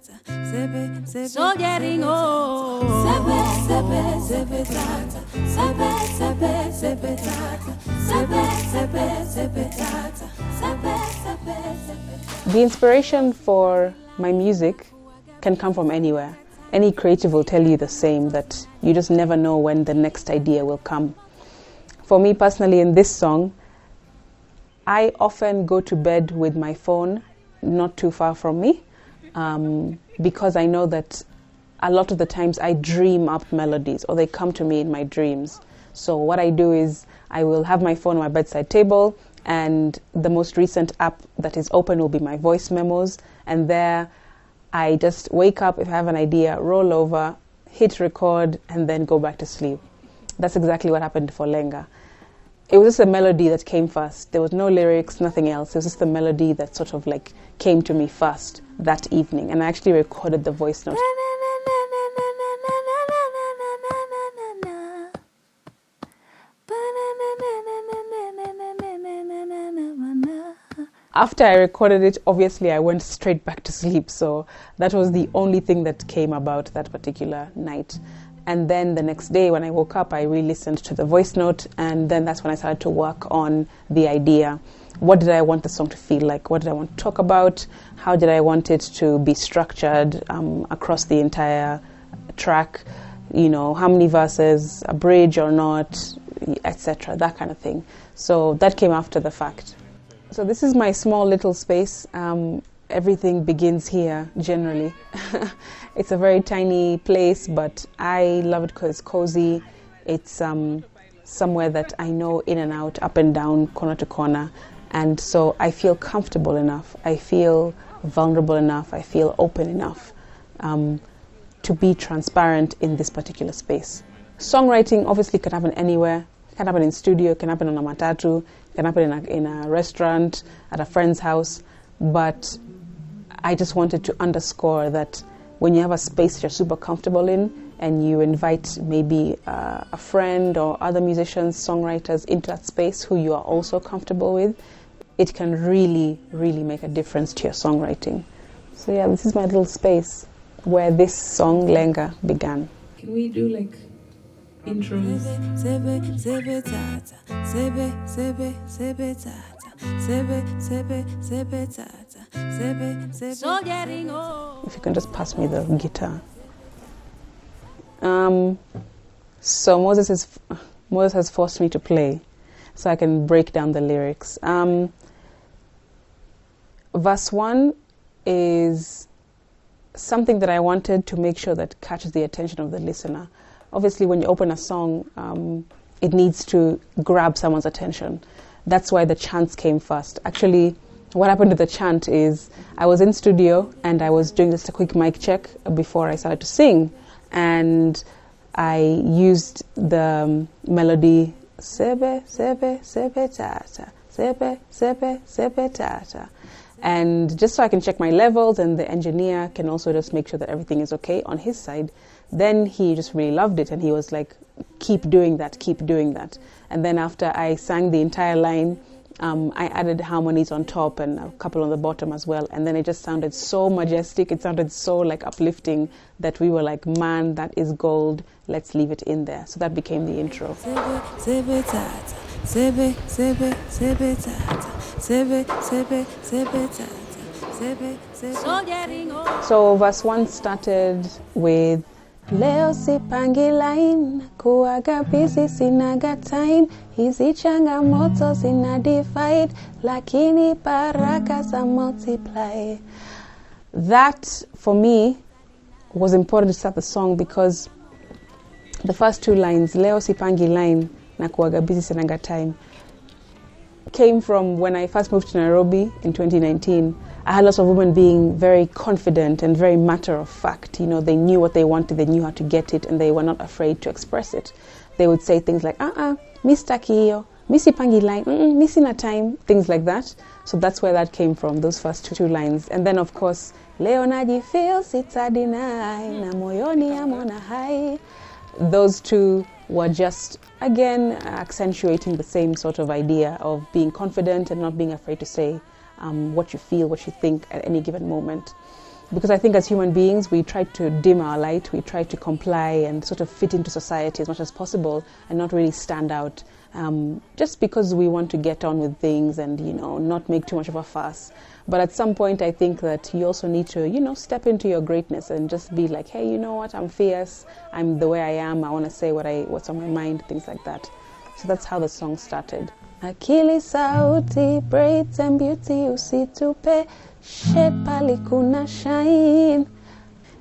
So getting old. The inspiration for my music can come from anywhere. Any creative will tell you the same, that you just never know when the next idea will come. For me personally, in this song, I often go to bed with my phone not too far from me, because I know that a lot of the times I dream up melodies, or they come to me in my dreams. So what I do is I will have my phone on my bedside table, and the most recent app that is open will be my voice memos, and there I just wake up, if I have an idea, roll over, hit record, and then go back to sleep. That's exactly what happened for Lenga. It was just a melody that came first. There was no lyrics, nothing else. It was just the melody that sort of like came to me first that evening. And I actually recorded the voice note. After I recorded it, obviously I went straight back to sleep. So that was the only thing that came about that particular night. And then the next day when I woke up, I re-listened to the voice note, and then that's when I started to work on the idea. What did I want the song to feel like? What did I want to talk about? How did I want it to be structured across the entire track? You know, how many verses, a bridge or not, etc., that kind of thing. So that came after the fact. So this is my small little space. Everything begins here, generally. It's a very tiny place, but I love it because it's cozy. It's somewhere that I know in and out, up and down, corner to corner. And so I feel comfortable enough. I feel vulnerable enough. I feel open enough to be transparent in this particular space. Songwriting obviously can happen anywhere. It can happen in studio, it can happen on a matatu, it can happen in a restaurant, at a friend's house. But I just wanted to underscore that when you have a space that you're super comfortable in, and you invite maybe a friend or other musicians, songwriters into that space who you are also comfortable with, it can really, really make a difference to your songwriting. So yeah, this is my little space where this song, Lenga, began. Can we do like intros? If you can just pass me the guitar. So Moses has forced me to play so I can break down the lyrics. Verse 1 is something that I wanted to make sure that catches the attention of the listener. Obviously, when you open a song, it needs to grab someone's attention. That's why the chants came first. Actually, what happened to the chant is I was in studio and I was doing just a quick mic check before I started to sing. And I used the melody sebe, sebe, sebe, tata, sebe, sebe, sebe, tata. And just so I can check my levels, and the engineer can also just make sure that everything is okay on his side. Then he just really loved it and he was like, keep doing that, keep doing that. And then after I sang the entire line, I added harmonies on top and a couple on the bottom as well. And then it just sounded so majestic. It sounded so like uplifting that we were like, man, that is gold. Let's leave it in there. So that became the intro. So verse 1 started with Leo sipangi line, kuwaga busy sinaga time, hizi changamoto zina divide, lakini baraka za multiply. That, for me, was important to start the song because the first two lines, Leo sipangi line, na kuwaga busy sinaga time, came from when I first moved to Nairobi in 2019. I had lots of women being very confident and very matter of fact. You know, they knew what they wanted, they knew how to get it, and they were not afraid to express it. They would say things like, mistaki hiyo, misipangi line, missing time, things like that. So that's where that came from, those first two lines. And then, of course, Leo najifeel sitadinai, na moyoni amona hai. Those two were just, again, accentuating the same sort of idea of being confident and not being afraid to say what you feel, what you think at any given moment. because I think as human beings we try to dim our light, we try to comply and sort of fit into society as much as possible and not really stand out, just because we want to get on with things and, you know, not make too much of a fuss. But at some point I think that you also need to, you know, step into your greatness and just be like, hey, you know what, I'm fierce, I'm the way I am, I want to say what's on my mind, things like that. So that's how the song started. Akili sauti, braids and beauty, usitupe, shed pali kuna shine.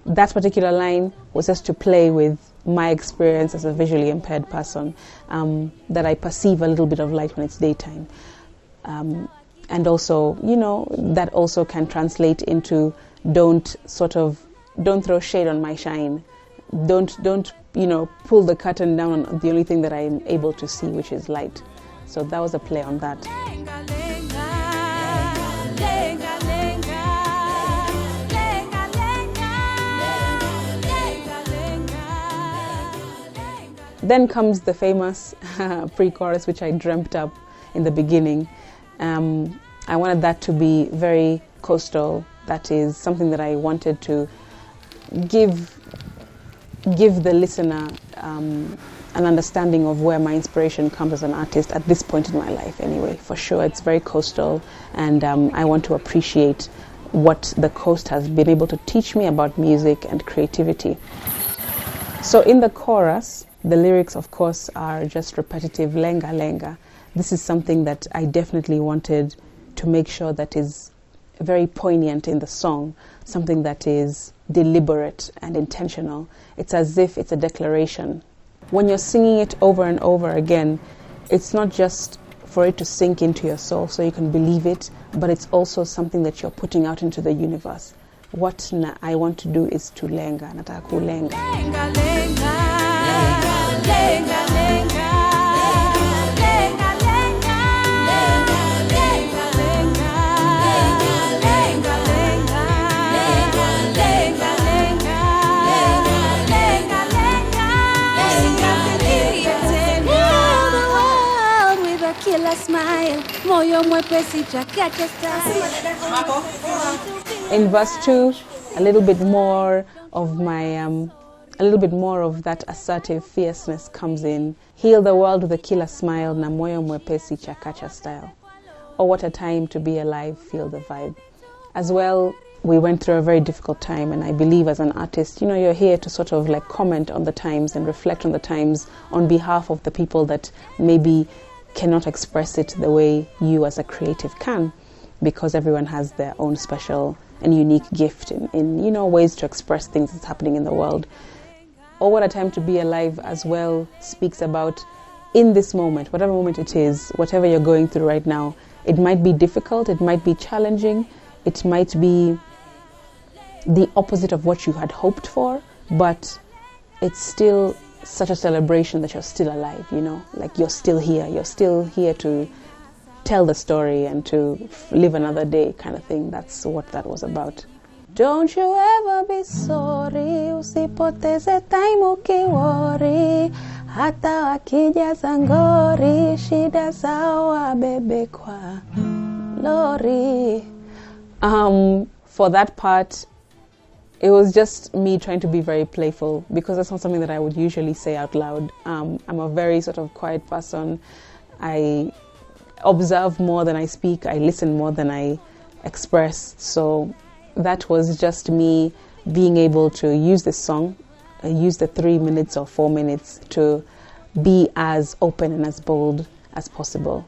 That particular line was just to play with my experience as a visually impaired person, that I perceive a little bit of light when it's daytime. And also, you know, that also can translate into don't throw shade on my shine. Don't, you know, pull the curtain down on the only thing that I'm able to see, which is light. So that was a play on that. Then comes the famous pre-chorus, which I dreamt up in the beginning. I wanted that to be very coastal. That is something that I wanted to give the listener an understanding of where my inspiration comes as an artist at this point in my life anyway. For sure, it's very coastal, and I want to appreciate what the coast has been able to teach me about music and creativity. So in the chorus, the lyrics, of course, are just repetitive, lenga, lenga. This is something that I definitely wanted to make sure that is very poignant in the song, something that is deliberate and intentional. It's as if it's a declaration. When you're singing it over and over again, it's not just for it to sink into your soul so you can believe it, but it's also something that you're putting out into the universe. What I want to do is to lenga, nataka kulenga. Lenga, lenga, lenga, lenga, lenga, lenga, lenga, lenga, lenga, lenga, kila smile, moyo mwepesi chakacha style. In verse 2, a little bit more of that assertive fierceness comes in. Heal the world with a killer smile, na moyo mwepesi chakacha style. Oh, what a time to be alive, feel the vibe. As well, we went through a very difficult time, and I believe as an artist, you know, you're here to sort of like comment on the times and reflect on the times on behalf of the people that maybe cannot express it the way you as a creative can, because everyone has their own special and unique gift in you know, ways to express things that's happening in the world. Oh, what a time to be alive as well speaks about in this moment, whatever moment it is, whatever you're going through right now. It might be difficult, it might be challenging, it might be the opposite of what you had hoped for, but it's still such a celebration that you're still alive, you know, like you're still here to tell the story and to live another day kind of thing. That's what that was about. Don't you ever be sorry, usipoteze time ukiwori, hata wakija zangori, shida zao bebe kwa lori. For that part, it was just me trying to be very playful, because that's not something that I would usually say out loud. I'm a very sort of quiet person. I observe more than I speak. I listen more than I express. So that was just me being able to use this song, use the 3 minutes or 4 minutes to be as open and as bold as possible.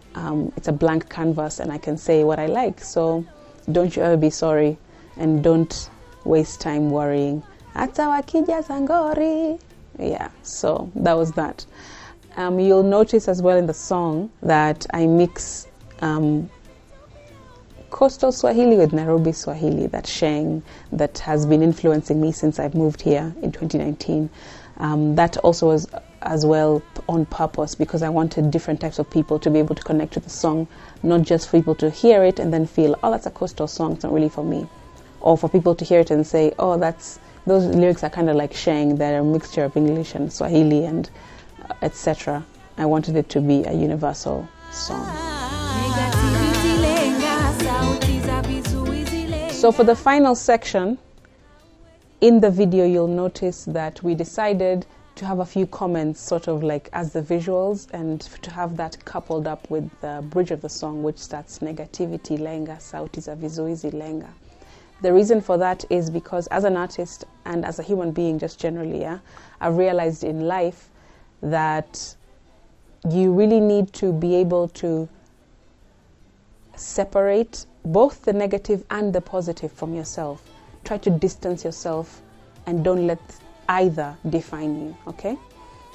It's a blank canvas and I can say what I like. So don't you ever be sorry, and don't waste time worrying. Hata wakija zangori. Yeah, so that was that. You'll notice as well in the song that I mix coastal Swahili with Nairobi Swahili, that sheng that has been influencing me since I've moved here in 2019. That also was as well on purpose, because I wanted different types of people to be able to connect with the song, not just for people to hear it and then feel, oh, that's a coastal song, it's not really for me. Or for people to hear it and say, oh, those lyrics are kind of like sheng, they're a mixture of English and Swahili and etc. I wanted it to be a universal song. So for the final section, in the video, you'll notice that we decided to have a few comments sort of like as the visuals, and to have that coupled up with the bridge of the song, which starts negativity Lenga, sauti za vizuizi Lenga. The reason for that is because as an artist and as a human being just generally, I've realized in life that you really need to be able to separate both the negative and the positive from yourself. Try to distance yourself and don't let either define you, okay?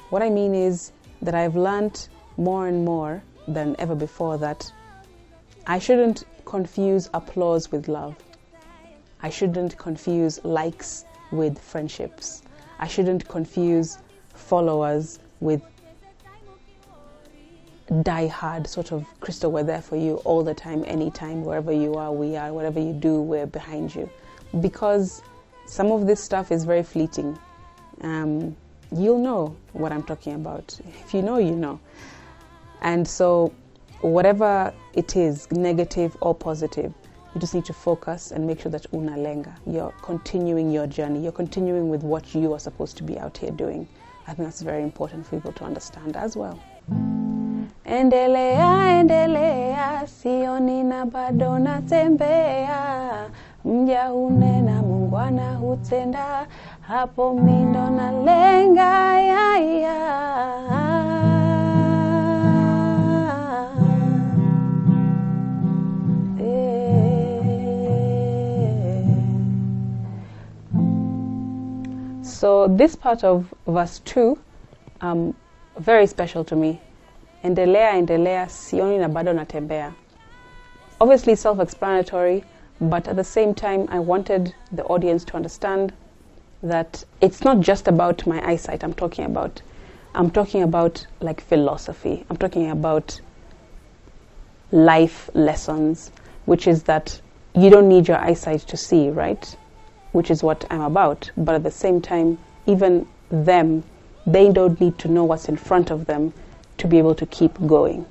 What I mean is that I've learned more and more than ever before that I shouldn't confuse applause with love. I shouldn't confuse likes with friendships. I shouldn't confuse followers with die-hard sort of Crystal, we're there for you all the time, anytime, wherever you are, we are, whatever you do, we're behind you. Because some of this stuff is very fleeting. You'll know what I'm talking about. If you know, you know. And so whatever it is, negative or positive, you just need to focus and make sure that una lenga. You're continuing your journey. You're continuing with what you are supposed to be out here doing. I think that's very important for people to understand as well. Endelea, endelea, sioni na bado natembea. Mja hunena, Mungu hutenda, hapo mindo na lenga ya ya. So this part of verse 2, very special to me. Endelea, endelea, sioni na bado natembea. Obviously self-explanatory, but at the same time, I wanted the audience to understand that it's not just about my eyesight I'm talking about. I'm talking about like philosophy. I'm talking about life lessons, which is that you don't need your eyesight to see, right? Which is what I'm about. But at the same time, even them, they don't need to know what's in front of them to be able to keep going.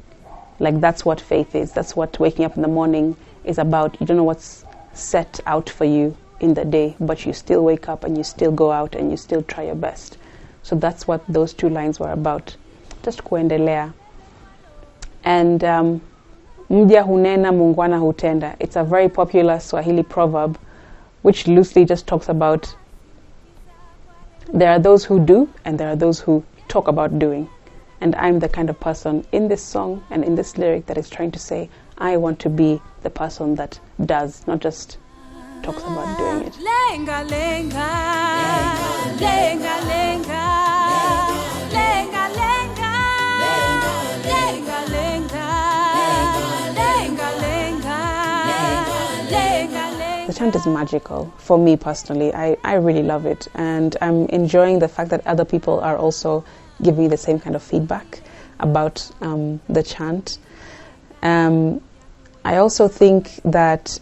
Like that's what faith is. That's what waking up in the morning is about. You don't know what's set out for you in the day, but you still wake up and you still go out and you still try your best. So that's what those two lines were about. Just kuendelea. And mja hunena, Mungu hutenda. It's a very popular Swahili proverb which loosely just talks about there are those who do and there are those who talk about doing. And I'm the kind of person in this song and in this lyric that is trying to say, I want to be the person that does, not just talks about doing it. Lenga, lenga, lenga, lenga, lenga, lenga, lenga, lenga, lenga. The chant is magical for me personally. I really love it, and I'm enjoying the fact that other people are also giving me the same kind of feedback about the chant. I also think that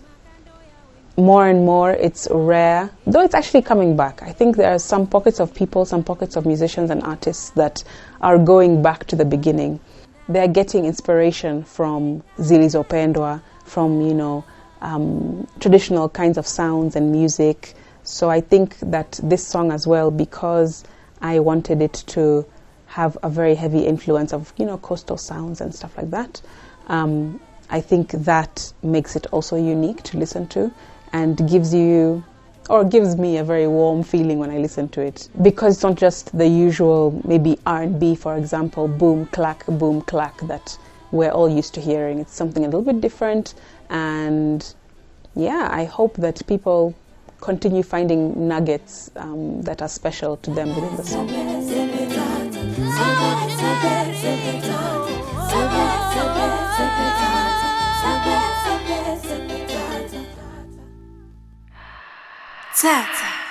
more and more it's rare, though it's actually coming back. I think there are some pockets of people, some pockets of musicians and artists that are going back to the beginning. They're getting inspiration from zilizopendwa, from, you know, traditional kinds of sounds and music. So I think that this song as well, because I wanted it to have a very heavy influence of, you know, coastal sounds and stuff like that, I think that makes it also unique to listen to and gives you, or gives me, a very warm feeling when I listen to it, because it's not just the usual maybe R&B, for example, boom clack that we're all used to hearing. It's something a little bit different, and yeah, I hope that people continue finding nuggets that are special to them within the song. Tata.